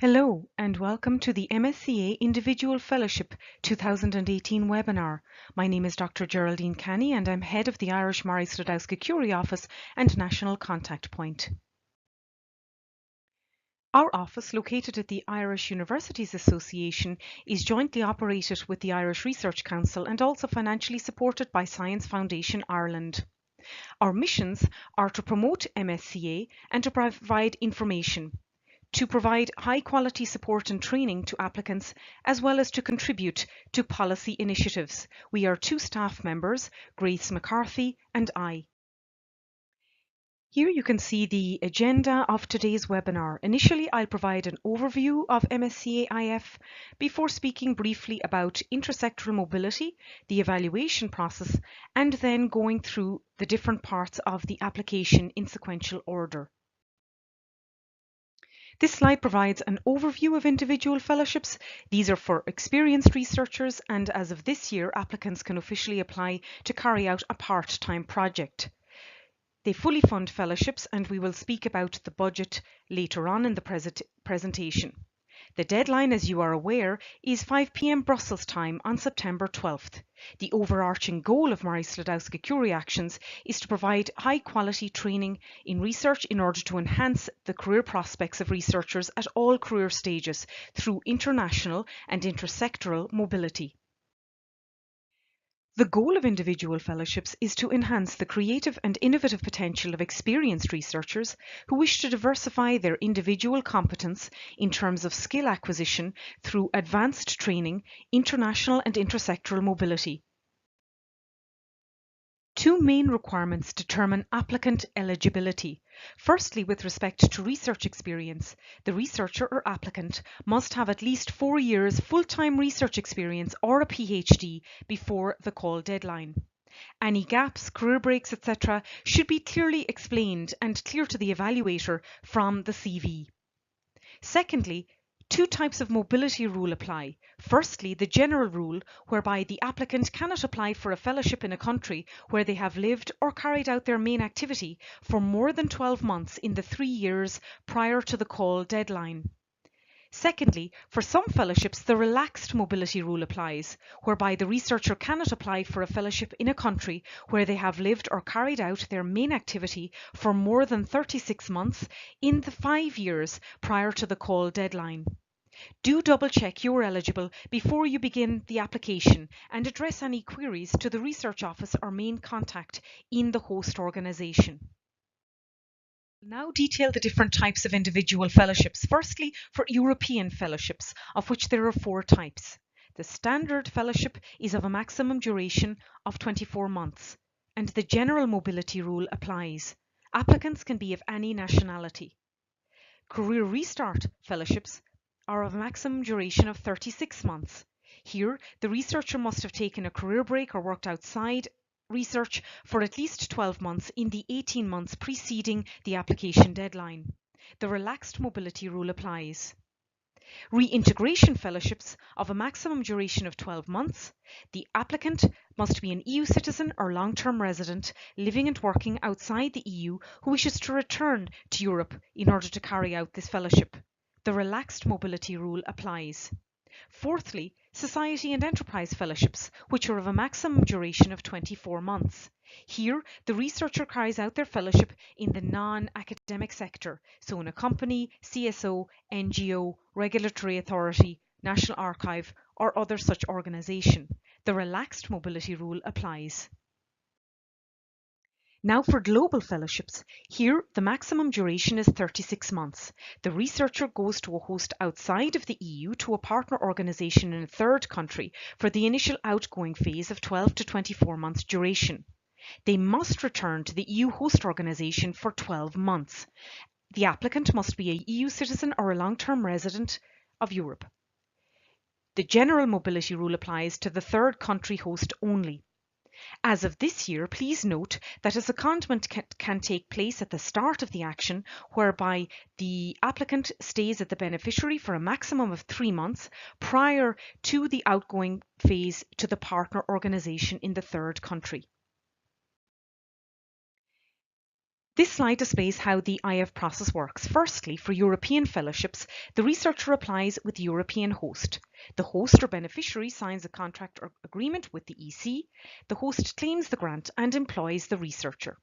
Hello and welcome to the MSCA Individual Fellowship 2018 webinar. My name is Dr. Geraldine Canny and I'm head of the Irish Murray Slodowska-Curie office and national contact point. Our office, located at the Irish Universities Association, is jointly operated with the Irish Research Council and also financially supported by Science Foundation Ireland. Our missions are to promote MSCA and to provide information, to provide high-quality support and training to applicants, as well as to contribute to policy initiatives. We are two staff members, Grace McCarthy and I. Here you can see the agenda of today's webinar. Initially, I'll provide an overview of MSCA IF before speaking briefly about intersectoral mobility, the evaluation process, and then going through the different parts of the application in sequential order. This slide provides an overview of individual fellowships. These are for experienced researchers, and as of this year, applicants can officially apply to carry out a part-time project. They fully fund fellowships, and we will speak about the budget later on in the presentation. The deadline, as you are aware, is 5 p.m. Brussels time on September 12th. The overarching goal of Murray Slodowska-Curie Actions is to provide high-quality training in research in order to enhance the career prospects of researchers at all career stages through international and intersectoral mobility. The goal of individual fellowships is to enhance the creative and innovative potential of experienced researchers who wish to diversify their individual competence in terms of skill acquisition through advanced training, international and intersectoral mobility. Two main requirements determine applicant eligibility. Firstly, with respect to research experience, the researcher or applicant must have at least 4 years full-time research experience or a PhD before the call deadline. Any gaps, career breaks, etc. should be clearly explained and clear to the evaluator from the CV. Secondly, two types of mobility rule apply. Firstly, the general rule, whereby the applicant cannot apply for a fellowship in a country where they have lived or carried out their main activity for more than 12 months in the 3 years prior to the call deadline. Secondly, for some fellowships, the relaxed mobility rule applies, whereby the researcher cannot apply for a fellowship in a country where they have lived or carried out their main activity for more than 36 months in the 5 years prior to the call deadline. Do double check you are eligible before you begin the application and address any queries to the research office or main contact in the host organisation. Now detail the different types of individual fellowships. Firstly, for European fellowships, of which there are 4 types. The standard fellowship is of a maximum duration of 24 months, and the general mobility rule applies. Applicants can be of any nationality. Career restart fellowships are of a maximum duration of 36 months. Here, the researcher must have taken a career break or worked outside research for at least 12 months in the 18 months preceding the application deadline. The relaxed mobility rule applies. Reintegration fellowships of a maximum duration of 12 months. The applicant must be an EU citizen or long-term resident living and working outside the EU who wishes to return to Europe in order to carry out this fellowship. The relaxed mobility rule applies. Fourthly, Society and Enterprise Fellowships, which are of a maximum duration of 24 months. Here, the researcher carries out their fellowship in the non-academic sector, so in a company, CSO, NGO, regulatory authority, National Archive, or other such organisation. The relaxed mobility rule applies. Now for global fellowships. Here, the maximum duration is 36 months. The researcher goes to a host outside of the EU to a partner organisation in a third country for the initial outgoing phase of 12 to 24 months duration. They must return to the EU host organisation for 12 months. The applicant must be a EU citizen or a long-term resident of Europe. The general mobility rule applies to the third country host only. As of this year, please note that a secondment can take place at the start of the action, whereby the applicant stays at the beneficiary for a maximum of 3 months prior to the outgoing phase to the partner organisation in the third country. This slide displays how the IF process works. Firstly, for European fellowships, the researcher applies with the European host. The host or beneficiary signs a contract or agreement with the EC. The host claims the grant and employs the researcher.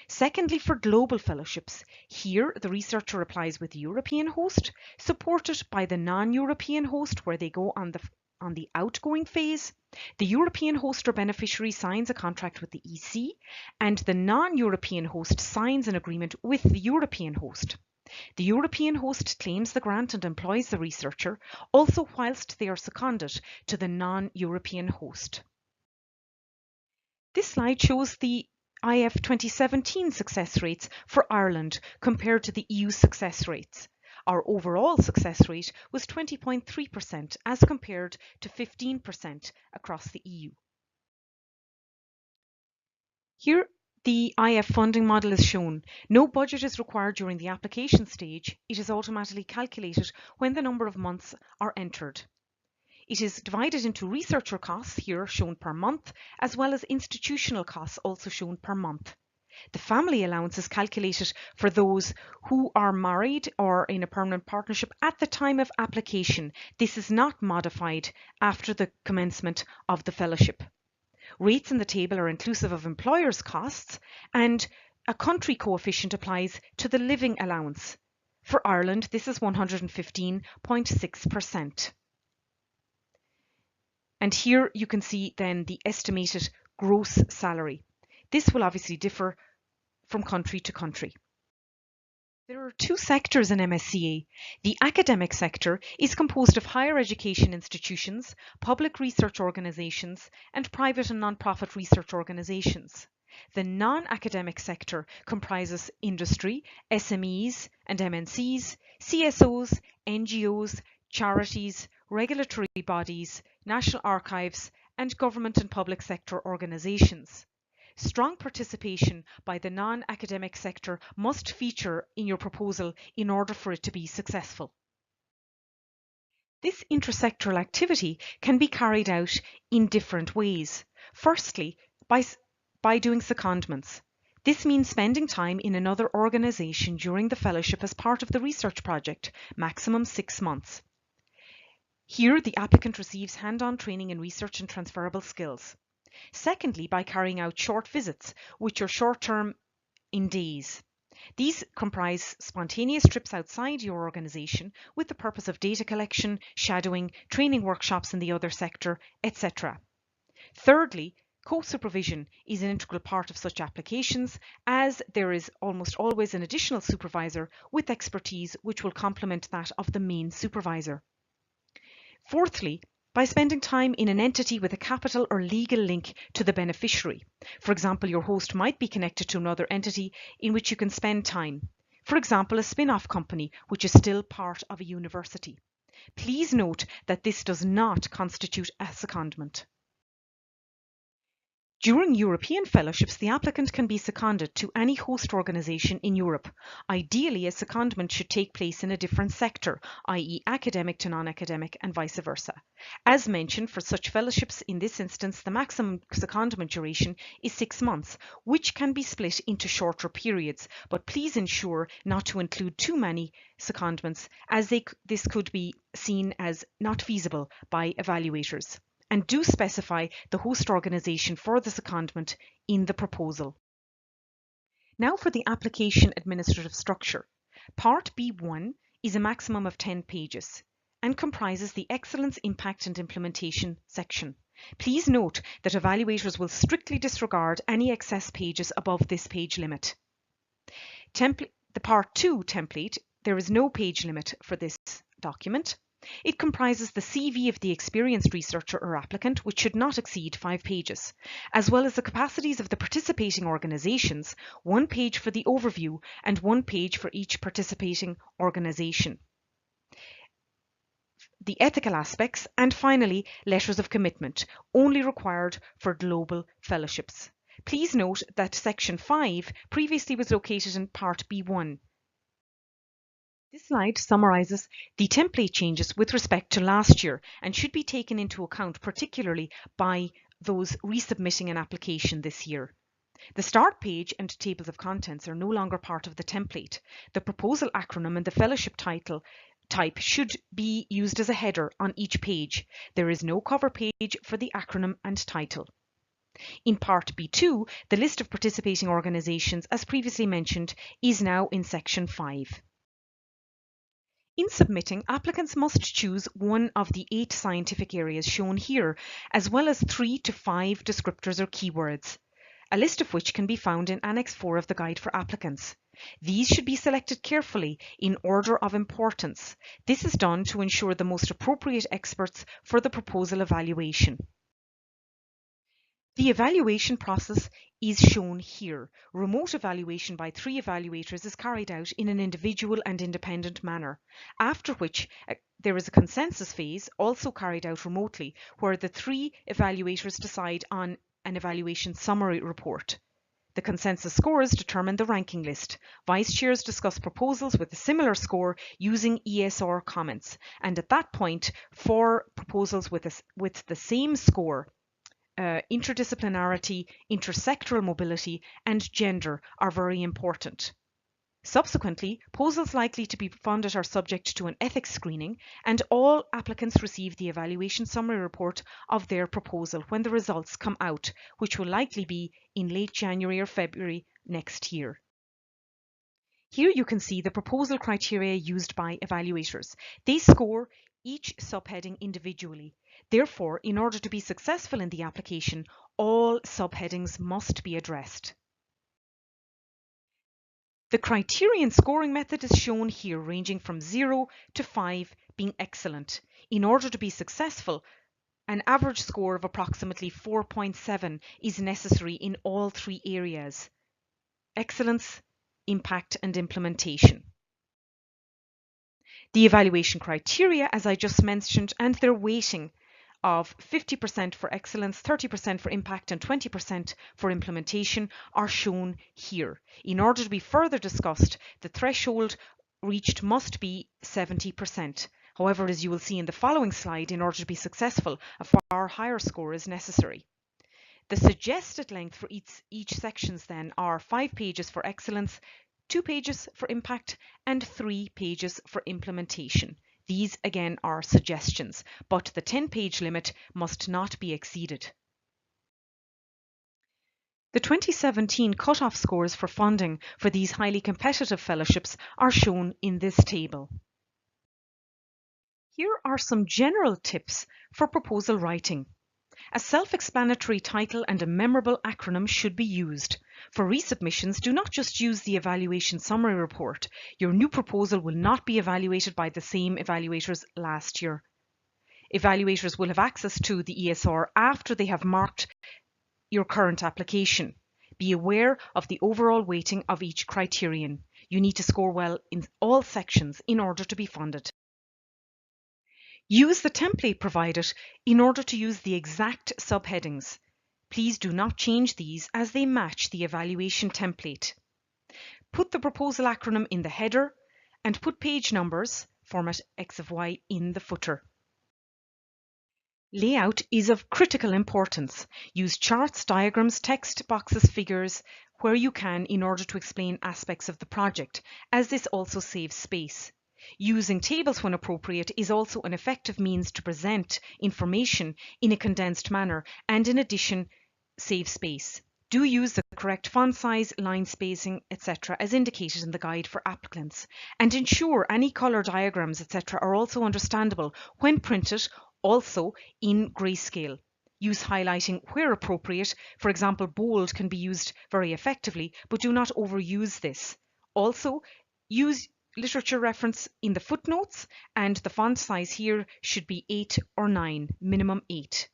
Secondly, for global fellowships, here the researcher applies with the European host, supported by the non-European host where they go on the outgoing phase. The European host or beneficiary signs a contract with the EC, and the non-European host signs an agreement with the European host. The European host claims the grant and employs the researcher, also whilst they are seconded to the non-European host. This slide shows the IF 2017 success rates for Ireland compared to the EU success rates. Our overall success rate was 20.3% as compared to 15% across the EU. Here, the IF funding model is shown. No budget is required during the application stage. It is automatically calculated when the number of months are entered. It is divided into researcher costs, here shown per month, as well as institutional costs, also shown per month. The family allowance is calculated for those who are married or in a permanent partnership at the time of application. This is not modified after the commencement of the fellowship. Rates in the table are inclusive of employers' costs, and a country coefficient applies to the living allowance. For Ireland, this is 115.6%. And here you can see then the estimated gross salary. This will obviously differ from country to country. There are two sectors in MSCA. The academic sector is composed of higher education institutions, public research organisations, and private and non-profit research organisations. The non-academic sector comprises industry, SMEs and MNCs, CSOs, NGOs, charities, regulatory bodies, national archives, and government and public sector organisations. Strong participation by the non-academic sector must feature in your proposal in order for it to be successful. This intersectoral activity can be carried out in different ways. Firstly, by doing secondments. This means spending time in another organisation during the fellowship as part of the research project, maximum 6 months. Here, the applicant receives hand-on training in research and transferable skills. Secondly, by carrying out short visits, which are short-term in days. These comprise spontaneous trips outside your organisation with the purpose of data collection, shadowing, training workshops in the other sector, etc. Thirdly, co-supervision is an integral part of such applications, as there is almost always an additional supervisor with expertise which will complement that of the main supervisor. Fourthly, by spending time in an entity with a capital or legal link to the beneficiary. For example, your host might be connected to another entity in which you can spend time. For example, a spin-off company which is still part of a university. Please note that this does not constitute a secondment. During European fellowships, the applicant can be seconded to any host organisation in Europe. Ideally, a secondment should take place in a different sector, i.e. academic to non-academic and vice versa. As mentioned, for such fellowships, in this instance, the maximum secondment duration is 6 months, which can be split into shorter periods, but please ensure not to include too many secondments, as this could be seen as not feasible by evaluators. And do specify the host organisation for the secondment in the proposal. Now for the application administrative structure. Part B1 is a maximum of 10 pages and comprises the Excellence, Impact and Implementation section. Please note that evaluators will strictly disregard any excess pages above this page limit. The Part 2 template, there is no page limit for this document. It comprises the CV of the experienced researcher or applicant, which should not exceed 5 pages, as well as the capacities of the participating organisations, 1 page for the overview and 1 page for each participating organisation. The ethical aspects, and finally, letters of commitment, only required for global fellowships. Please note that Section 5 previously was located in Part B1. This slide summarises the template changes with respect to last year and should be taken into account particularly by those resubmitting an application this year. The start page and tables of contents are no longer part of the template. The proposal acronym and the fellowship title type should be used as a header on each page. There is no cover page for the acronym and title. In Part B2, the list of participating organisations, as previously mentioned, is now in Section 5. In submitting, applicants must choose one of the 8 scientific areas shown here, as well as 3 to 5 descriptors or keywords, a list of which can be found in Annex 4 of the Guide for Applicants. These should be selected carefully in order of importance. This is done to ensure the most appropriate experts for the proposal evaluation. The evaluation process is shown here. Remote evaluation by 3 evaluators is carried out in an individual and independent manner, after which there is a consensus phase, also carried out remotely, where the 3 evaluators decide on an evaluation summary report. The consensus scores determine the ranking list. Vice chairs discuss proposals with a similar score using ESR comments, and at that point, for proposals with the same score, interdisciplinarity, intersectoral mobility, and gender are very important. Subsequently, proposals likely to be funded are subject to an ethics screening, and all applicants receive the evaluation summary report of their proposal when the results come out, which will likely be in late January or February next year. Here you can see the proposal criteria used by evaluators. They score each subheading individually. Therefore, in order to be successful in the application, all subheadings must be addressed. The criterion scoring method is shown here, ranging from 0 to 5 being excellent. In order to be successful, an average score of approximately 4.7 is necessary in all 3 areas: excellence, impact, and implementation. The evaluation criteria, as I just mentioned, and their weighting of 50% for excellence, 30% for impact, and 20% for implementation are shown here. In order to be further discussed, the threshold reached must be 70%. However, as you will see in the following slide, in order to be successful, a far higher score is necessary. The suggested length for each sections then are 5 pages for excellence, 2 pages for impact, and 3 pages for implementation. These again are suggestions, but the 10-page limit must not be exceeded. The 2017 cut-off scores for funding for these highly competitive fellowships are shown in this table. Here are some general tips for proposal writing. A self-explanatory title and a memorable acronym should be used. For resubmissions, do not just use the evaluation summary report. Your new proposal will not be evaluated by the same evaluators last year. Evaluators will have access to the ESR after they have marked your current application. Be aware of the overall weighting of each criterion. You need to score well in all sections in order to be funded. Use the template provided in order to use the exact subheadings. Please do not change these as they match the evaluation template. Put the proposal acronym in the header and put page numbers, format X of Y, in the footer. Layout is of critical importance. Use charts, diagrams, text boxes, figures where you can in order to explain aspects of the project, as this also saves space. Using tables when appropriate is also an effective means to present information in a condensed manner and in addition save space. Do use the correct font size, line spacing, etc. as indicated in the guide for applicants, and ensure any colour diagrams, etc. are also understandable when printed, also in grayscale. Use highlighting where appropriate. For example, bold can be used very effectively, but do not overuse this. Also, use literature reference in the footnotes, and the font size here should be 8 or 9, minimum 8.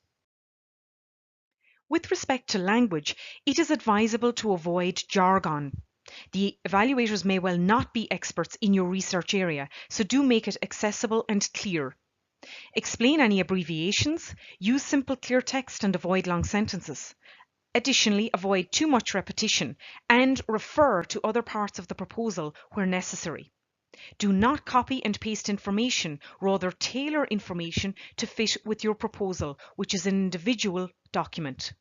With respect to language, it is advisable to avoid jargon. The evaluators may well not be experts in your research area, so do make it accessible and clear. Explain any abbreviations, use simple clear text and avoid long sentences. Additionally, avoid too much repetition and refer to other parts of the proposal where necessary. Do not copy and paste information, rather tailor information to fit with your proposal, which is an individual document.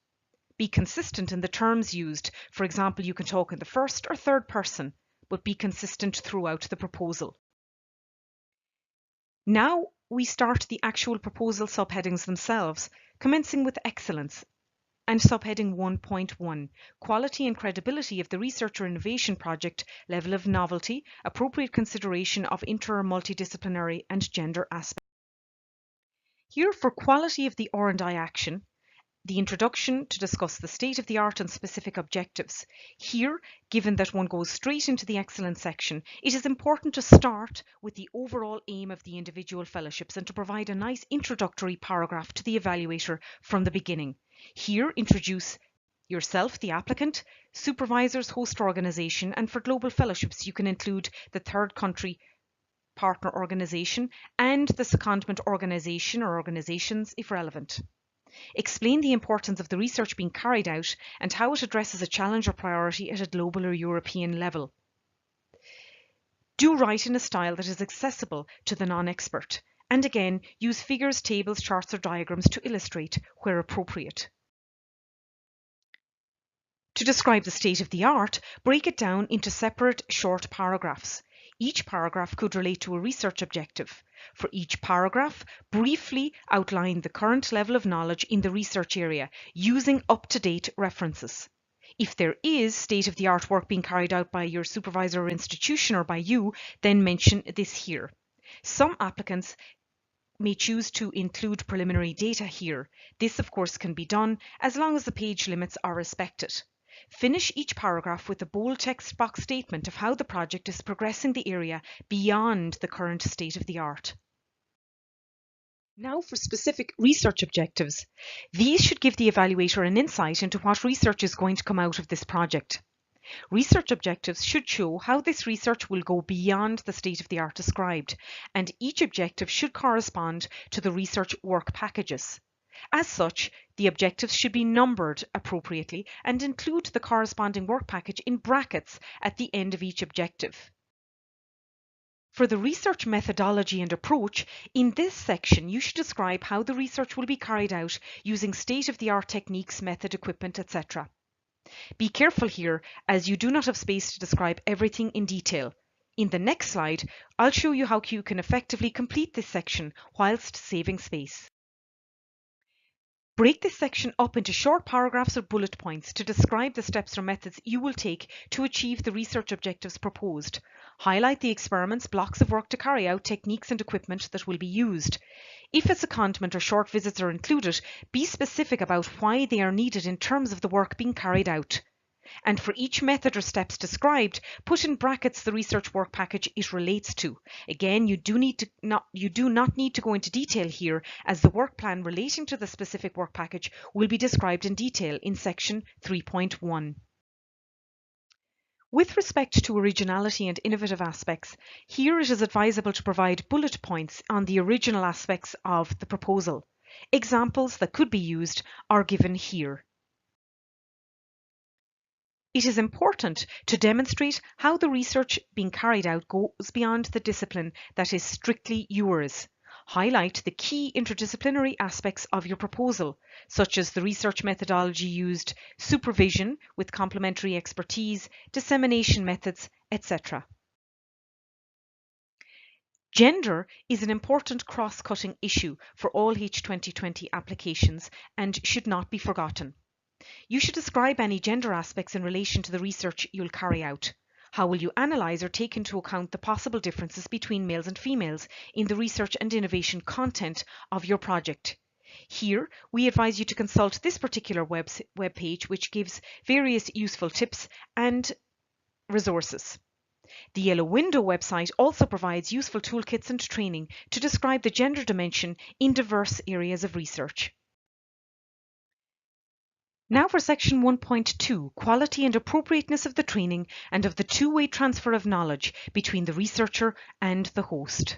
Be consistent in the terms used. For example, you can talk in the first or third person, but be consistent throughout the proposal. Now we start the actual proposal subheadings themselves, commencing with excellence and subheading 1.1, quality and credibility of the research or innovation project, level of novelty, appropriate consideration of inter or multidisciplinary and gender aspects. Here for quality of the R&I action, the introduction to discuss the state of the art and specific objectives. Here, given that one goes straight into the excellence section, it is important to start with the overall aim of the individual fellowships and to provide a nice introductory paragraph to the evaluator from the beginning. Here, introduce yourself, the applicant, supervisors, host organisation, and for global fellowships you can include the third country partner organisation and the secondment organisation or organisations if relevant. Explain the importance of the research being carried out and how it addresses a challenge or priority at a global or European level. Do write in a style that is accessible to the non-expert, and again, use figures, tables, charts or diagrams to illustrate where appropriate. To describe the state of the art, break it down into separate short paragraphs. Each paragraph could relate to a research objective. For each paragraph, briefly outline the current level of knowledge in the research area using up-to-date references. If there is state-of-the-art work being carried out by your supervisor or institution or by you, then mention this here. Some applicants may choose to include preliminary data here. This, of course, can be done as long as the page limits are respected. Finish each paragraph with a bold text box statement of how the project is progressing the area beyond the current state of the art. Now for specific research objectives. These should give the evaluator an insight into what research is going to come out of this project. Research objectives should show how this research will go beyond the state of the art described, and each objective should correspond to the research work packages. As such, the objectives should be numbered appropriately and include the corresponding work package in brackets at the end of each objective. For the research methodology and approach, in this section you should describe how the research will be carried out using state-of-the-art techniques, method, equipment, etc. Be careful here, as you do not have space to describe everything in detail. In the next slide, I'll show you how you can effectively complete this section whilst saving space. Break this section up into short paragraphs or bullet points to describe the steps or methods you will take to achieve the research objectives proposed. Highlight the experiments, blocks of work to carry out, techniques and equipment that will be used. If a secondment or short visits are included, be specific about why they are needed in terms of the work being carried out. And for each method or steps described, put in brackets the research work package it relates to. Again, you do not need to go into detail here, as the work plan relating to the specific work package will be described in detail in section 3.1. With respect to originality and innovative aspects, here it is advisable to provide bullet points on the original aspects of the proposal. Examples that could be used are given here. It is important to demonstrate how the research being carried out goes beyond the discipline that is strictly yours. Highlight the key interdisciplinary aspects of your proposal, such as the research methodology used, supervision with complementary expertise, dissemination methods, etc. Gender is an important cross-cutting issue for all H2020 applications and should not be forgotten. You should describe any gender aspects in relation to the research you'll carry out. How will you analyse or take into account the possible differences between males and females in the research and innovation content of your project? Here, we advise you to consult this particular web page, which gives various useful tips and resources. The Yellow Window website also provides useful toolkits and training to describe the gender dimension in diverse areas of research. Now for section 1.2, quality and appropriateness of the training and of the two-way transfer of knowledge between the researcher and the host.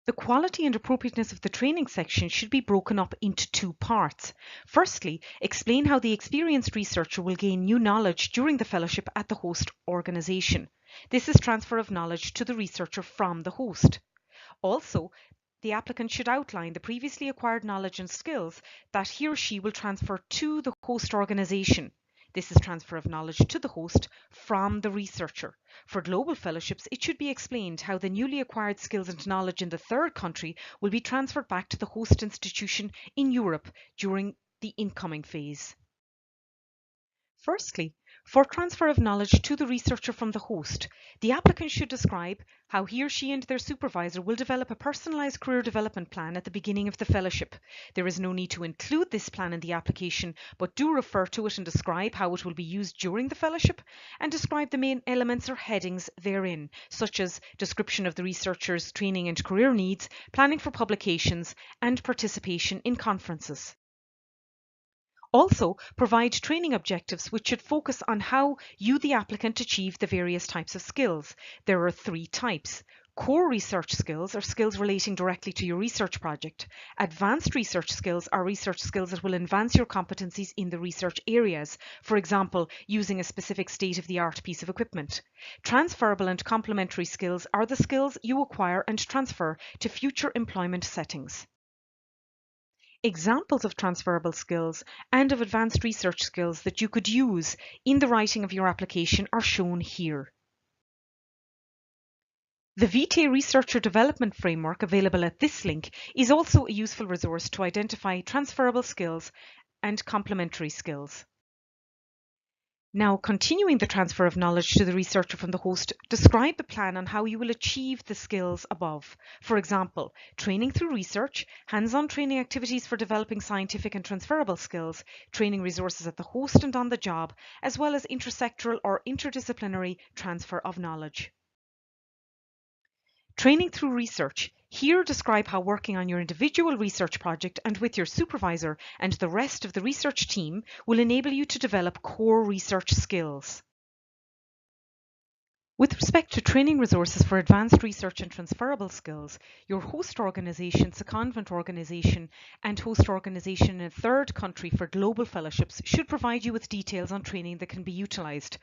The quality and appropriateness of the training section should be broken up into two parts. Firstly, explain how the experienced researcher will gain new knowledge during the fellowship at the host organisation. This is transfer of knowledge to the researcher from the host. Also, the applicant should outline the previously acquired knowledge and skills that he or she will transfer to the host organisation. This is transfer of knowledge to the host from the researcher. For global fellowships, it should be explained how the newly acquired skills and knowledge in the third country will be transferred back to the host institution in Europe during the incoming phase. Firstly, for transfer of knowledge to the researcher from the host, the applicant should describe how he or she and their supervisor will develop a personalised career development plan at the beginning of the fellowship. There is no need to include this plan in the application, but do refer to it and describe how it will be used during the fellowship, and describe the main elements or headings therein, such as description of the researcher's training and career needs, planning for publications, and participation in conferences. Also, provide training objectives which should focus on how you, the applicant, achieve the various types of skills. There are 3 types. Core research skills are skills relating directly to your research project. Advanced research skills are research skills that will advance your competencies in the research areas, for example, using a specific state-of-the-art piece of equipment. Transferable and complementary skills are the skills you acquire and transfer to future employment settings. Examples of transferable skills and of advanced research skills that you could use in the writing of your application are shown here. The Vitae Researcher Development Framework available at this link is also a useful resource to identify transferable skills and complementary skills. Now, continuing the transfer of knowledge to the researcher from the host, describe the plan on how you will achieve the skills above. For example, training through research, hands-on training activities for developing scientific and transferable skills, training resources at the host and on the job, as well as intersectoral or interdisciplinary transfer of knowledge. Training through research. Here describe how working on your individual research project and with your supervisor and the rest of the research team will enable you to develop core research skills. With respect to training resources for advanced research and transferable skills, your host organisation, secondment organisation and host organisation in a third country for global fellowships should provide you with details on training that can be utilised.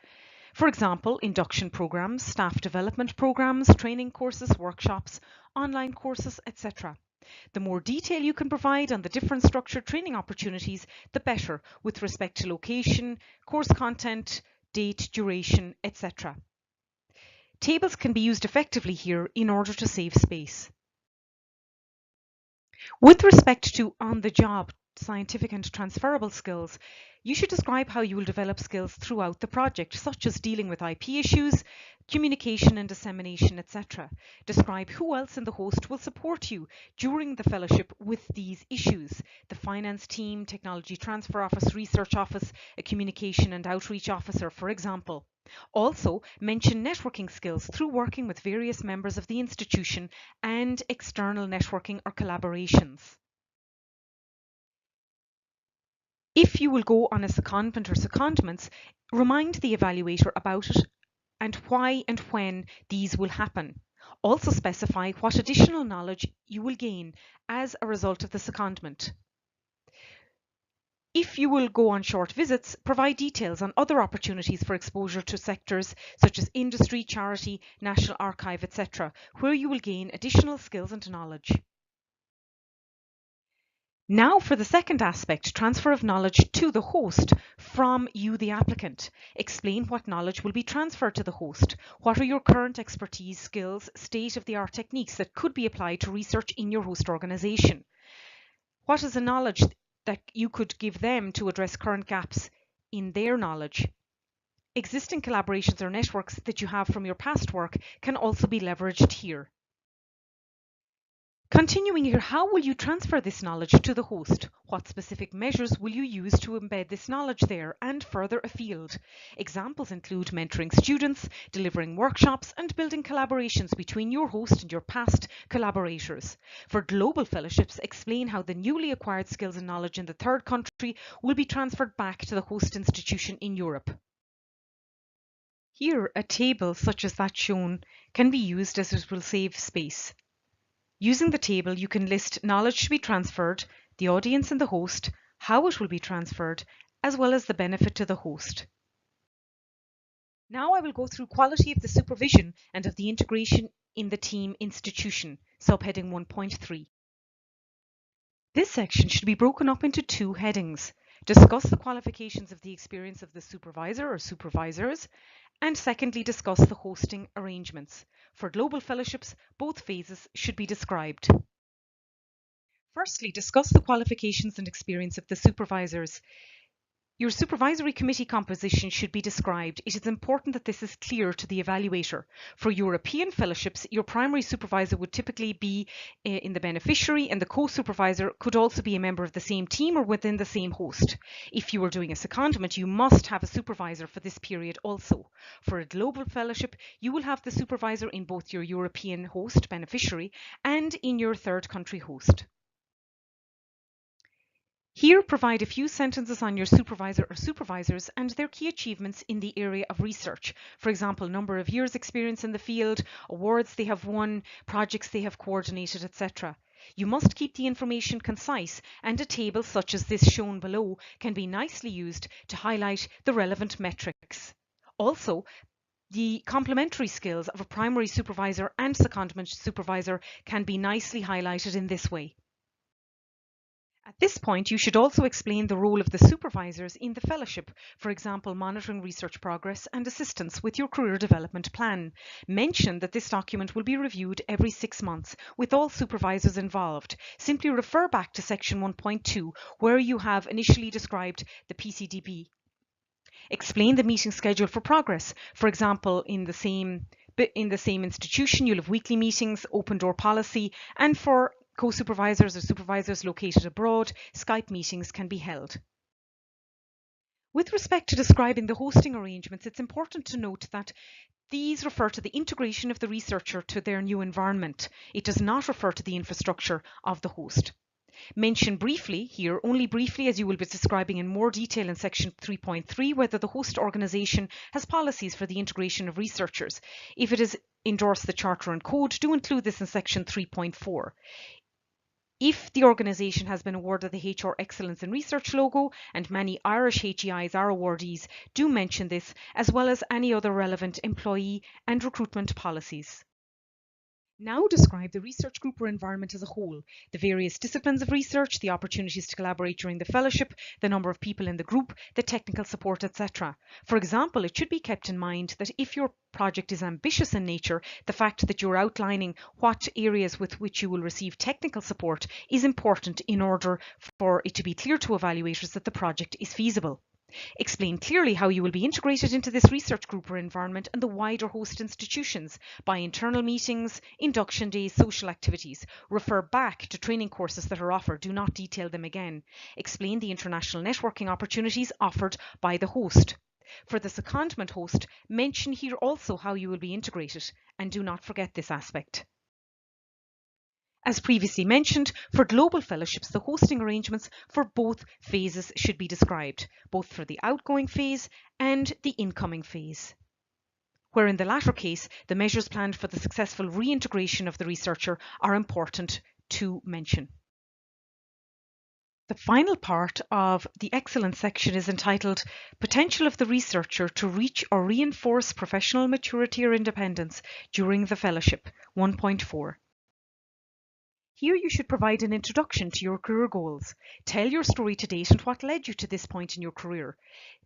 For example, induction programs, staff development programs, training courses, workshops, online courses, etc. The more detail you can provide on the different structured training opportunities, the better with respect to location, course content, date, duration, etc. Tables can be used effectively here in order to save space. With respect to on-the-job scientific and transferable skills, you should describe how you will develop skills throughout the project, such as dealing with IP issues, communication and dissemination, etc. Describe who else in the host will support you during the fellowship with these issues. The finance team, technology transfer office, research office, a communication and outreach officer, for example. Also, mention networking skills through working with various members of the institution and external networking or collaborations. If you will go on a secondment or secondments, remind the evaluator about it and why and when these will happen. Also specify what additional knowledge you will gain as a result of the secondment. If you will go on short visits, provide details on other opportunities for exposure to sectors such as industry, charity, National Archive, etc., where you will gain additional skills and knowledge. Now for the second aspect, transfer of knowledge to the host from you, the applicant. Explain what knowledge will be transferred to the host. What are your current expertise, skills, state-of-the-art techniques that could be applied to research in your host organisation? What is the knowledge that you could give them to address current gaps in their knowledge? Existing collaborations or networks that you have from your past work can also be leveraged here. Continuing here, how will you transfer this knowledge to the host? What specific measures will you use to embed this knowledge there and further afield? Examples include mentoring students, delivering workshops, and building collaborations between your host and your past collaborators. For global fellowships, explain how the newly acquired skills and knowledge in the third country will be transferred back to the host institution in Europe. Here, a table such as that shown can be used as it will save space. Using the table, you can list knowledge to be transferred, the audience and the host, how it will be transferred, as well as the benefit to the host. Now I will go through quality of the supervision and of the integration in the team institution. Subheading 1.3. This section should be broken up into two headings. Discuss the qualifications of the experience of the supervisor or supervisors, and secondly, discuss the hosting arrangements. For global fellowships, both phases should be described. Firstly, discuss the qualifications and experience of the supervisors. Your supervisory committee composition should be described. It is important that this is clear to the evaluator. For European fellowships, your primary supervisor would typically be in the beneficiary, and the co-supervisor could also be a member of the same team or within the same host. If you are doing a secondment, you must have a supervisor for this period also. For a global fellowship, you will have the supervisor in both your European host, beneficiary, and in your third country host. Here, provide a few sentences on your supervisor or supervisors and their key achievements in the area of research. For example, number of years experience in the field, awards they have won, projects they have coordinated, etc. You must keep the information concise, and a table such as this shown below can be nicely used to highlight the relevant metrics. Also, the complementary skills of a primary supervisor and secondment supervisor can be nicely highlighted in this way. At this point, you should also explain the role of the supervisors in the fellowship, for example, monitoring research progress and assistance with your career development plan. Mention that this document will be reviewed every 6 months with all supervisors involved. Simply refer back to section 1.2 where you have initially described the PCDB. Explain the meeting schedule for progress. For example, in the same institution, you'll have weekly meetings, open door policy, and for co-supervisors or supervisors located abroad, Skype meetings can be held. With respect to describing the hosting arrangements, it's important to note that these refer to the integration of the researcher to their new environment. It does not refer to the infrastructure of the host. Mention briefly here, only briefly, as you will be describing in more detail in section 3.3, whether the host organisation has policies for the integration of researchers. If it has endorsed the Charter and Code, do include this in section 3.4. If the organisation has been awarded the HR Excellence in Research logo, and many Irish HEIs are awardees, do mention this, as well as any other relevant employee and recruitment policies. Now describe the research group or environment as a whole, the various disciplines of research, the opportunities to collaborate during the fellowship, the number of people in the group, the technical support, etc. For example, it should be kept in mind that if your project is ambitious in nature, the fact that you're outlining what areas with which you will receive technical support is important in order for it to be clear to evaluators that the project is feasible. Explain clearly how you will be integrated into this research group or environment and the wider host institutions by internal meetings, induction days, social activities. Refer back to training courses that are offered. Do not detail them again. Explain the international networking opportunities offered by the host. For the secondment host, mention here also how you will be integrated, and do not forget this aspect. As previously mentioned, for global fellowships, the hosting arrangements for both phases should be described, both for the outgoing phase and the incoming phase, where in the latter case, the measures planned for the successful reintegration of the researcher are important to mention. The final part of the excellence section is entitled Potential of the Researcher to Reach or Reinforce Professional Maturity or Independence During the Fellowship, 1.4. Here you should provide an introduction to your career goals. Tell your story to date and what led you to this point in your career.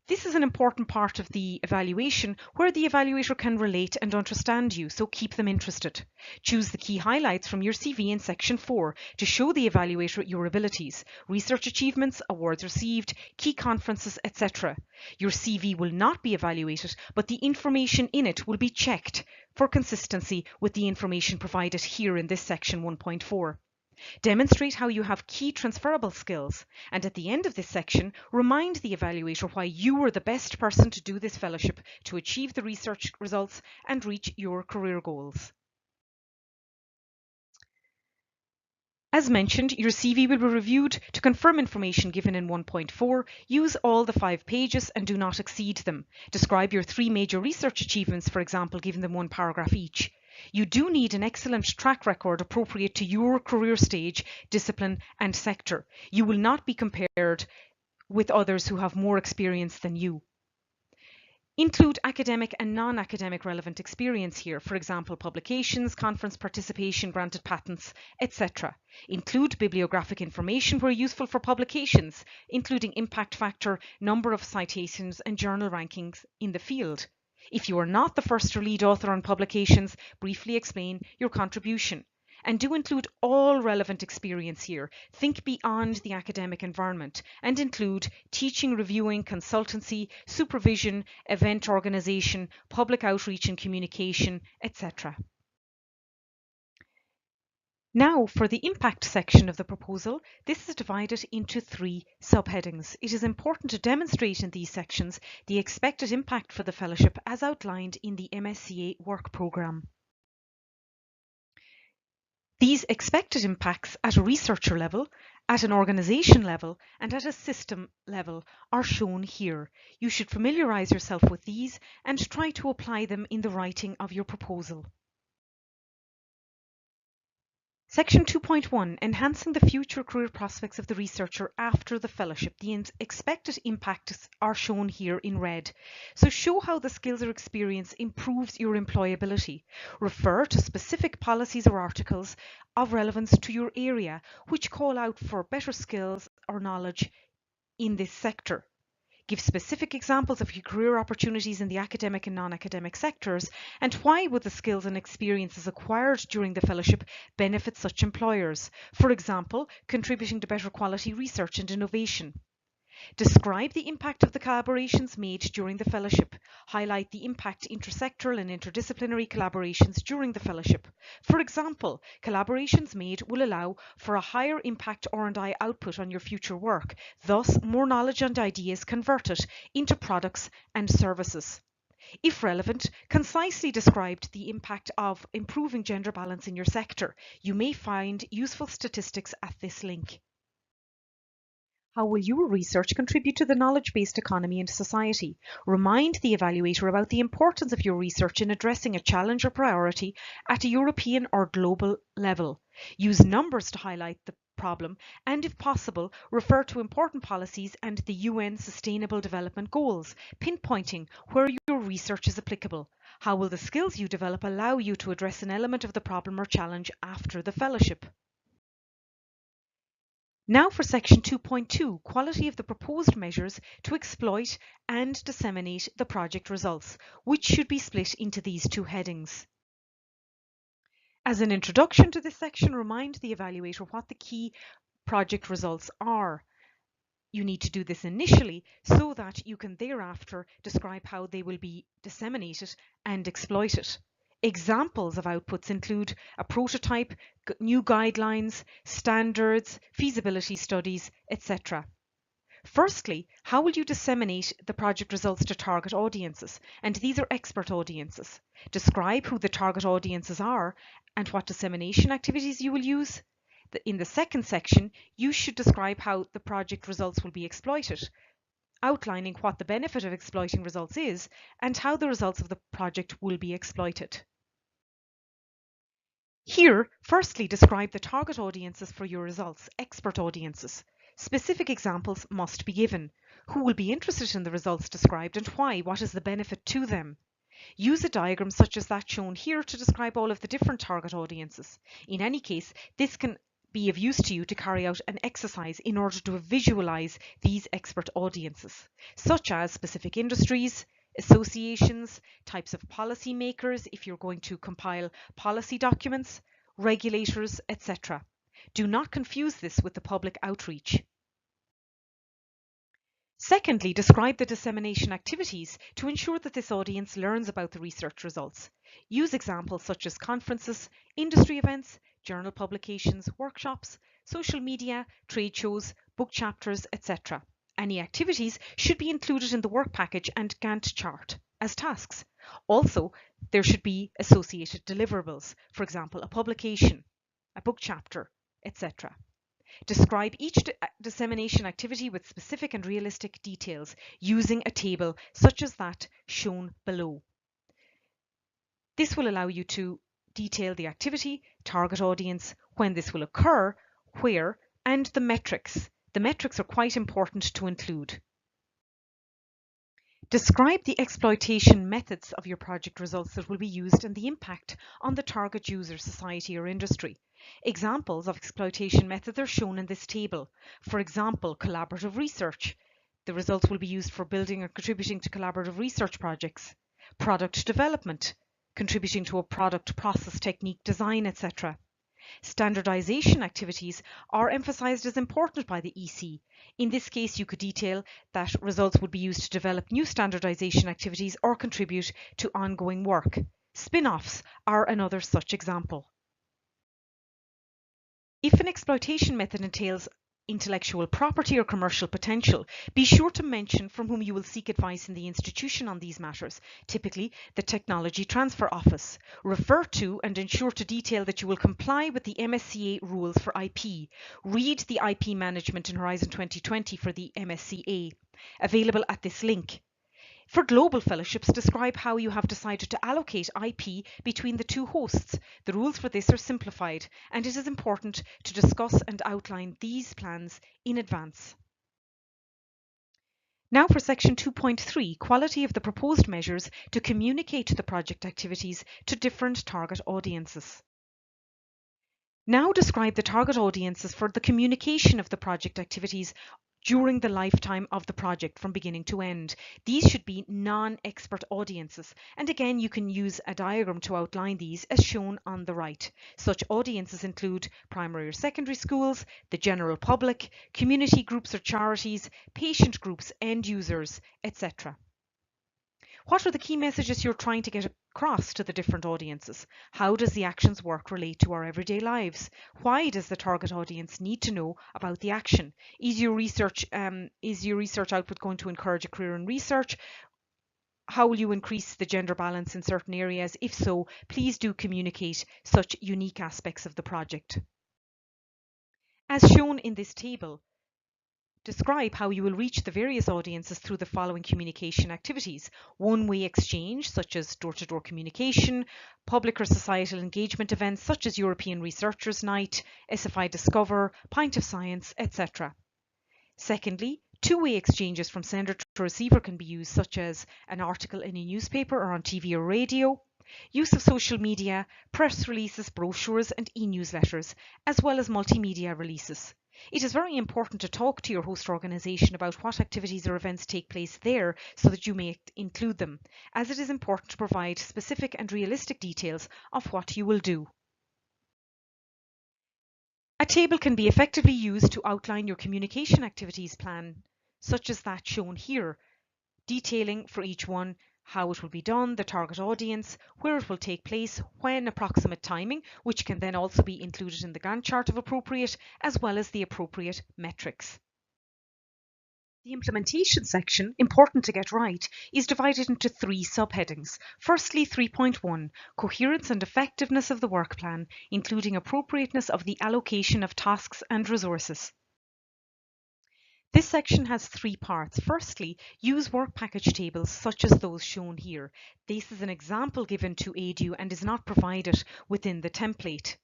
This is an important part of the evaluation where the evaluator can relate and understand you, so keep them interested. Choose the key highlights from your CV in section 4 to show the evaluator your abilities, research achievements, awards received, key conferences, etc. Your CV will not be evaluated, but the information in it will be checked for consistency with the information provided here in this section 1.4. Demonstrate how you have key transferable skills, and at the end of this section, remind the evaluator why you were the best person to do this fellowship to achieve the research results and reach your career goals. As mentioned, your CV will be reviewed to confirm information given in 1.4. Use all the 5 pages and do not exceed them. Describe your 3 major research achievements, for example, giving them 1 paragraph each. You do need an excellent track record appropriate to your career stage, discipline and sector. You will not be compared with others who have more experience than you. Include academic and non-academic relevant experience here, for example, publications, conference participation, granted patents, etc. Include bibliographic information where useful for publications, including impact factor, number of citations, and journal rankings in the field. If you are not the first or lead author on publications, briefly explain your contribution. And do include all relevant experience here. Think beyond the academic environment and include teaching, reviewing, consultancy, supervision, event organisation, public outreach and communication, etc. Now for the impact section of the proposal, this is divided into 3 subheadings. It is important to demonstrate in these sections the expected impact for the fellowship as outlined in the MSCA work programme. These expected impacts at a researcher level, at an organisation level and at a system level are shown here. You should familiarise yourself with these and try to apply them in the writing of your proposal. Section 2.1, Enhancing the future career prospects of the researcher after the fellowship. The expected impacts are shown here in red. So show how the skills or experience improves your employability. Refer to specific policies or articles of relevance to your area which call out for better skills or knowledge in this sector. Give specific examples of your career opportunities in the academic and non-academic sectors and why would the skills and experiences acquired during the fellowship benefit such employers. For example, contributing to better quality research and innovation. Describe the impact of the collaborations made during the fellowship. Highlight the impact intersectoral and interdisciplinary collaborations during the fellowship. For example, collaborations made will allow for a higher impact R&I output on your future work, thus more knowledge and ideas converted into products and services. If relevant, concisely describe the impact of improving gender balance in your sector. You may find useful statistics at this link. How will your research contribute to the knowledge-based economy and society? Remind the evaluator about the importance of your research in addressing a challenge or priority at a European or global level. Use numbers to highlight the problem and, if possible, refer to important policies and the UN Sustainable Development Goals, pinpointing where your research is applicable. How will the skills you develop allow you to address an element of the problem or challenge after the fellowship? Now for section 2.2, quality of the proposed measures to exploit and disseminate the project results, which should be split into these 2 headings. As an introduction to this section, remind the evaluator what the key project results are. You need to do this initially so that you can thereafter describe how they will be disseminated and exploited. Examples of outputs include a prototype, new guidelines, standards, feasibility studies, etc. Firstly, how will you disseminate the project results to target audiences? And these are expert audiences. Describe who the target audiences are and what dissemination activities you will use. In the second section, you should describe how the project results will be exploited, outlining what the benefit of exploiting results is and how the results of the project will be exploited. Here, firstly, describe the target audiences for your results, expert audiences. Specific examples must be given. Who will be interested in the results described and why? What is the benefit to them? Use a diagram such as that shown here to describe all of the different target audiences. In any case, this can be of use to you to carry out an exercise in order to visualize these expert audiences, such as specific industries, associations, types of policy makers if you're going to compile policy documents, regulators, etc. Do not confuse this with the public outreach. Secondly, describe the dissemination activities to ensure that this audience learns about the research results. Use examples such as conferences, industry events, journal publications, workshops, social media, trade shows, book chapters, etc. Any activities should be included in the work package and Gantt chart as tasks. Also, there should be associated deliverables, for example, a publication, a book chapter, etc. Describe each dissemination activity with specific and realistic details using a table such as that shown below. This will allow you to detail the activity, target audience, when this will occur, where, and the metrics. The metrics are quite important to include. Describe the exploitation methods of your project results that will be used and the impact on the target user, society or industry. Examples of exploitation methods are shown in this table. For example, collaborative research. The results will be used for building or contributing to collaborative research projects. Product development, contributing to a product, process, technique, design, etc. Standardization activities are emphasized as important by the EC. In this case, you could detail that results would be used to develop new standardization activities or contribute to ongoing work. Spin-offs are another such example. If an exploitation method entails intellectual property or commercial potential, be sure to mention from whom you will seek advice in the institution on these matters, typically the Technology Transfer Office. Refer to and ensure to detail that you will comply with the MSCA rules for IP. Read the IP Management in Horizon 2020 for the MSCA, available at this link. For global fellowships, describe how you have decided to allocate IP between the two hosts. The rules for this are simplified, and it is important to discuss and outline these plans in advance. Now for section 2.3, quality of the proposed measures to communicate the project activities to different target audiences. Now describe the target audiences for the communication of the project activities during the lifetime of the project from beginning to end. These should be non-expert audiences, and again you can use a diagram to outline these as shown on the right. Such audiences include primary or secondary schools, the general public, community groups or charities, patient groups, end users, etc. What are the key messages you're trying to get across to the different audiences? How does the actions work relate to our everyday lives? Why does the target audience need to know about the action? Is your research output going to encourage a career in research? How will you increase the gender balance in certain areas? If so, please do communicate such unique aspects of the project. As shown in this table, describe how you will reach the various audiences through the following communication activities. One-way exchange, such as door-to-door communication, public or societal engagement events, such as European Researchers' Night, SFI Discover, Pint of Science, etc. Secondly, two-way exchanges from sender to receiver can be used, such as an article in a newspaper or on TV or radio. Use of social media, press releases, brochures and e-newsletters, as well as multimedia releases. It is very important to talk to your host organisation about what activities or events take place there so that you may include them, as it is important to provide specific and realistic details of what you will do. A table can be effectively used to outline your communication activities plan, such as that shown here, detailing for each one how it will be done, the target audience, where it will take place, when, approximate timing, which can then also be included in the Gantt chart of appropriate, as well as the appropriate metrics. The implementation section, important to get right, is divided into three subheadings. Firstly, 3.1, coherence and effectiveness of the work plan, including appropriateness of the allocation of tasks and resources. This section has three parts. Firstly, use work package tables such as those shown here. This is an example given to aid you and is not provided within the template.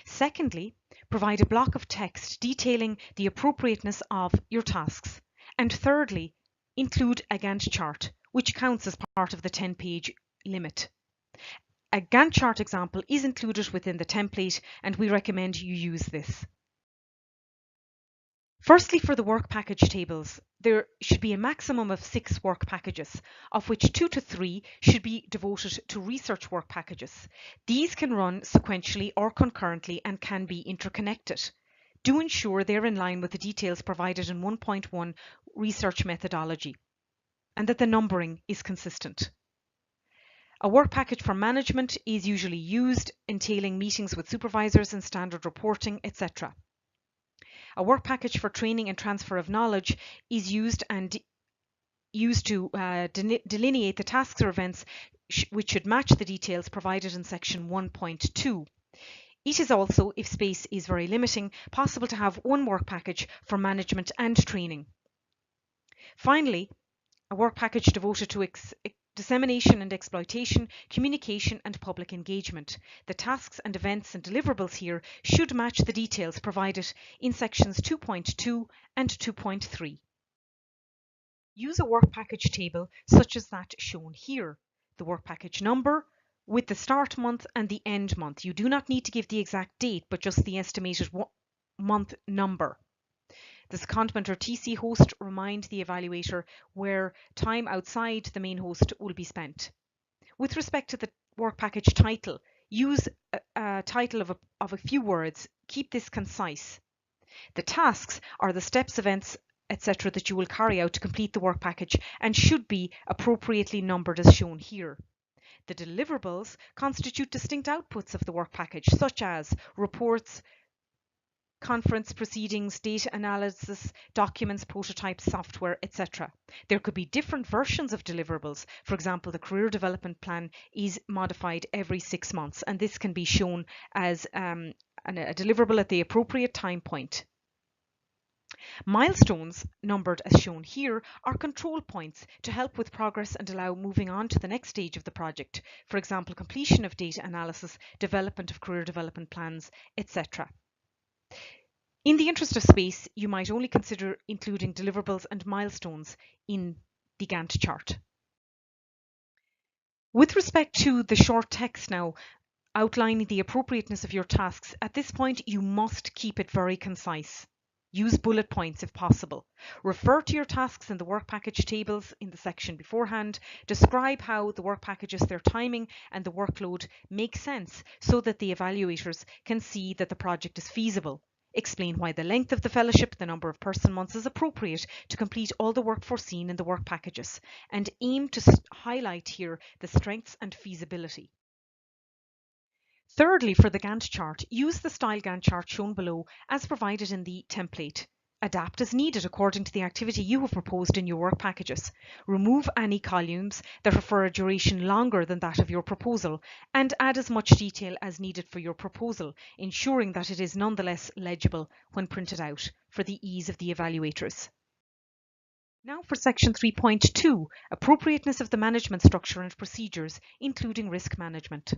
Secondly, provide a block of text detailing the appropriateness of your tasks. And thirdly, include a Gantt chart, which counts as part of the 10-page limit. A Gantt chart example is included within the template and we recommend you use this. Firstly, for the work package tables, there should be a maximum of 6 work packages, of which 2 to 3 should be devoted to research work packages. These can run sequentially or concurrently and can be interconnected. Do ensure they're in line with the details provided in 1.1 research methodology and that the numbering is consistent. A work package for management is usually used, entailing meetings with supervisors and standard reporting, etc. A work package for training and transfer of knowledge is used to delineate the tasks or events which should match the details provided in section 1.2. It is also, if space is very limiting, possible to have one work package for management and training. Finally, a work package devoted to dissemination and exploitation, communication and public engagement. The tasks and events and deliverables here should match the details provided in sections 2.2 and 2.3. Use a work package table such as that shown here. The work package number with the start month and the end month. You do not need to give the exact date, but just the estimated month number. The secondment or TC host remind the evaluator where time outside the main host will be spent. With respect to the work package title, use a title of a few words. Keep this concise. The tasks are the steps, events, etc. that you will carry out to complete the work package and should be appropriately numbered as shown here. The deliverables constitute distinct outputs of the work package, such as reports, conference proceedings, data analysis, documents, prototypes, software, etc. There could be different versions of deliverables. For example, the career development plan is modified every 6 months, and this can be shown as a deliverable at the appropriate time point. Milestones, numbered as shown here, are control points to help with progress and allow moving on to the next stage of the project. For example, completion of data analysis, development of career development plans, etc. In the interest of space, you might only consider including deliverables and milestones in the Gantt chart. With respect to the short text now, outlining the appropriateness of your tasks, at this point you must keep it very concise. Use bullet points if possible. Refer to your tasks in the work package tables in the section beforehand. Describe how the work packages, their timing and the workload make sense so that the evaluators can see that the project is feasible. Explain why the length of the fellowship, the number of person months is appropriate to complete all the work foreseen in the work packages, and aim to highlight here the strengths and feasibility. Thirdly, for the Gantt chart, use the style Gantt chart shown below as provided in the template. Adapt as needed according to the activity you have proposed in your work packages. Remove any columns that refer a duration longer than that of your proposal, and add as much detail as needed for your proposal, ensuring that it is nonetheless legible when printed out for the ease of the evaluators. Now for section 3.2, appropriateness of the management structure and procedures, including risk management.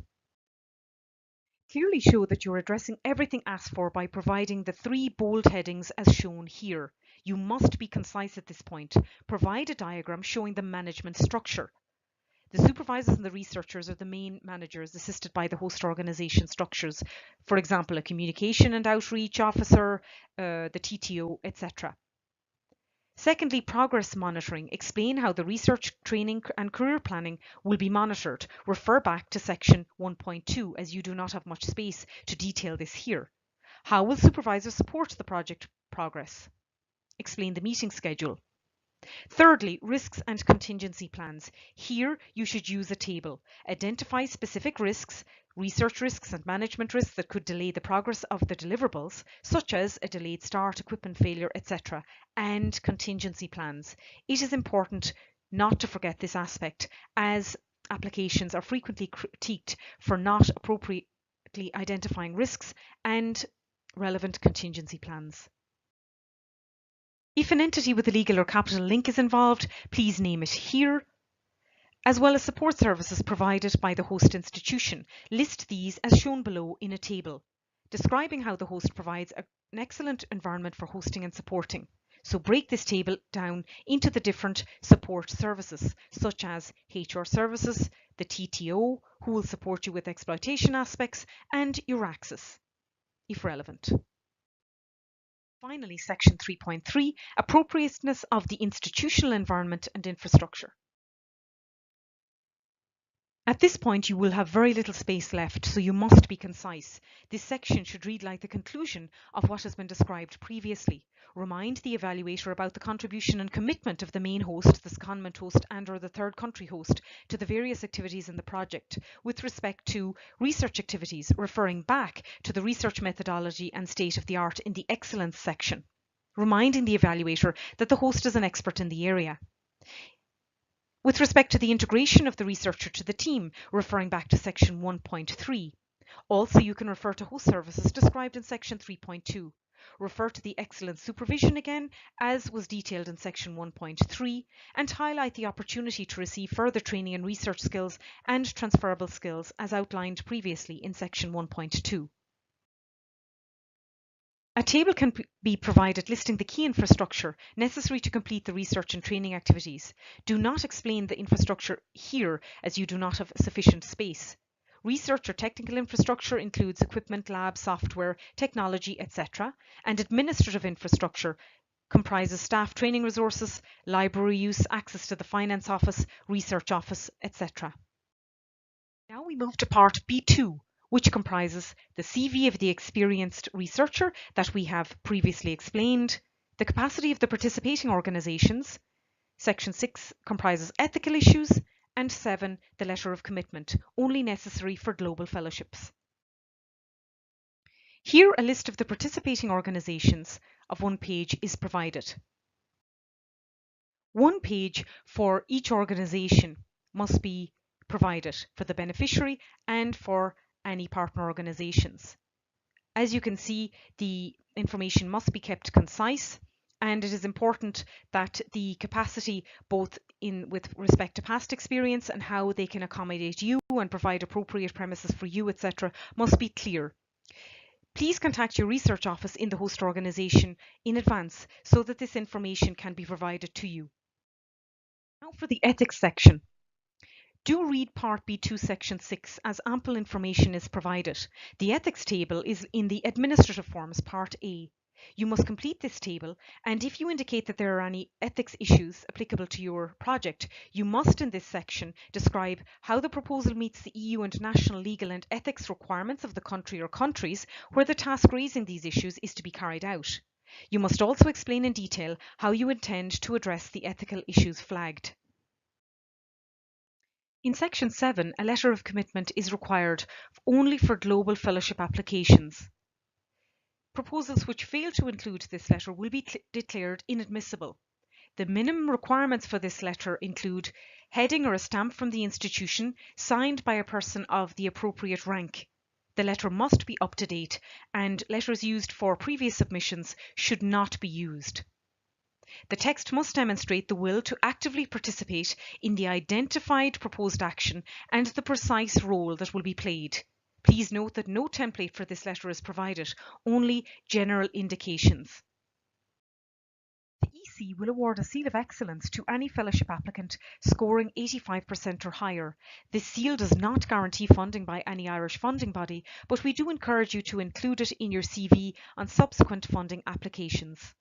Clearly show that you're addressing everything asked for by providing the 3 bold headings as shown here. You must be concise at this point. Provide a diagram showing the management structure. The supervisors and the researchers are the main managers assisted by the host organization structures. For example, a communication and outreach officer, the TTO, etc. Secondly, progress monitoring. Explain how the research, training and career planning will be monitored. Refer back to section 1.2 as you do not have much space to detail this here. How will supervisors support the project progress? Explain the meeting schedule. Thirdly, risks and contingency plans. Here you should use a table. Identify specific risks, research risks and management risks that could delay the progress of the deliverables, such as a delayed start, equipment failure, etc., and contingency plans. It is important not to forget this aspect, as applications are frequently critiqued for not appropriately identifying risks and relevant contingency plans. If an entity with a legal or capital link is involved, please name it here, as well as support services provided by the host institution. List these as shown below in a table, describing how the host provides an excellent environment for hosting and supporting. So break this table down into the different support services, such as HR services, the TTO, who will support you with exploitation aspects, and your access, if relevant. Finally, section 3.3, appropriateness of the institutional environment and infrastructure. At this point, you will have very little space left, so you must be concise. This section should read like the conclusion of what has been described previously. Remind the evaluator about the contribution and commitment of the main host, the secondment host and/or the third country host to the various activities in the project. With respect to research activities, referring back to the research methodology and state of the art in the excellence section. Reminding the evaluator that the host is an expert in the area. With respect to the integration of the researcher to the team, referring back to section 1.3. Also, you can refer to host services described in section 3.2. Refer to the excellent supervision again, as was detailed in section 1.3, and highlight the opportunity to receive further training in research skills and transferable skills as outlined previously in section 1.2. A table can be provided listing the key infrastructure necessary to complete the research and training activities. Do not explain the infrastructure here as you do not have sufficient space. Research or technical infrastructure includes equipment, lab, software, technology, etc. And administrative infrastructure comprises staff training resources, library use, access to the finance office, research office, etc. Now we move to part B2, which comprises the CV of the experienced researcher that we have previously explained, the capacity of the participating organisations. Section 6 comprises ethical issues, and 7, the letter of commitment, only necessary for global fellowships. Here a list of the participating organisations of one page is provided. One page for each organisation must be provided for the beneficiary and for any partner organisations. As you can see, the information must be kept concise, and it is important that the capacity, both with respect to past experience and how they can accommodate you and provide appropriate premises for you, etc., must be clear. Please contact your research office in the host organisation in advance so that this information can be provided to you. Now for the ethics section. Do read Part B2 Section 6 as ample information is provided. The ethics table is in the administrative forms, Part A. You must complete this table, and if you indicate that there are any ethics issues applicable to your project, you must in this section describe how the proposal meets the EU and national legal and ethics requirements of the country or countries where the task raising these issues is to be carried out. You must also explain in detail how you intend to address the ethical issues flagged. In Section 7, a letter of commitment is required only for global fellowship applications. Proposals which fail to include this letter will be declared inadmissible. The minimum requirements for this letter include heading or a stamp from the institution signed by a person of the appropriate rank. The letter must be up to date, and letters used for previous submissions should not be used. The text must demonstrate the will to actively participate in the identified proposed action and the precise role that will be played. Please note that no template for this letter is provided, only general indications. The EC will award a seal of excellence to any fellowship applicant scoring 85% or higher. This seal does not guarantee funding by any Irish funding body, but we do encourage you to include it in your CV on subsequent funding applications.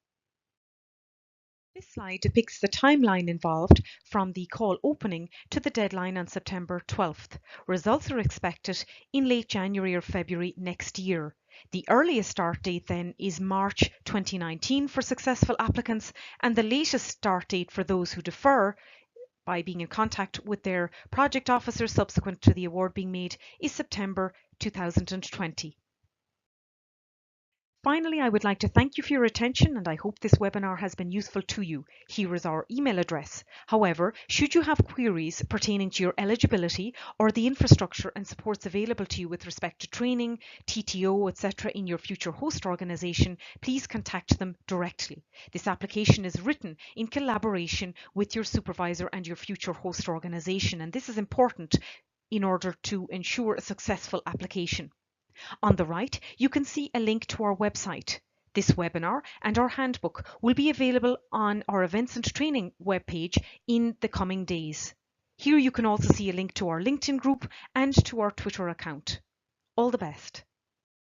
This slide depicts the timeline involved from the call opening to the deadline on September 12th. Results are expected in late January or February next year. The earliest start date then is March 2019 for successful applicants, and the latest start date for those who defer by being in contact with their project officer subsequent to the award being made is September 2020. Finally, I would like to thank you for your attention, and I hope this webinar has been useful to you. Here is our email address. However, should you have queries pertaining to your eligibility or the infrastructure and supports available to you with respect to training, TTO, etc. in your future host organisation, please contact them directly. This application is written in collaboration with your supervisor and your future host organisation, and this is important in order to ensure a successful application. On the right, you can see a link to our website. This webinar and our handbook will be available on our events and training webpage in the coming days. Here you can also see a link to our LinkedIn group and to our Twitter account. All the best.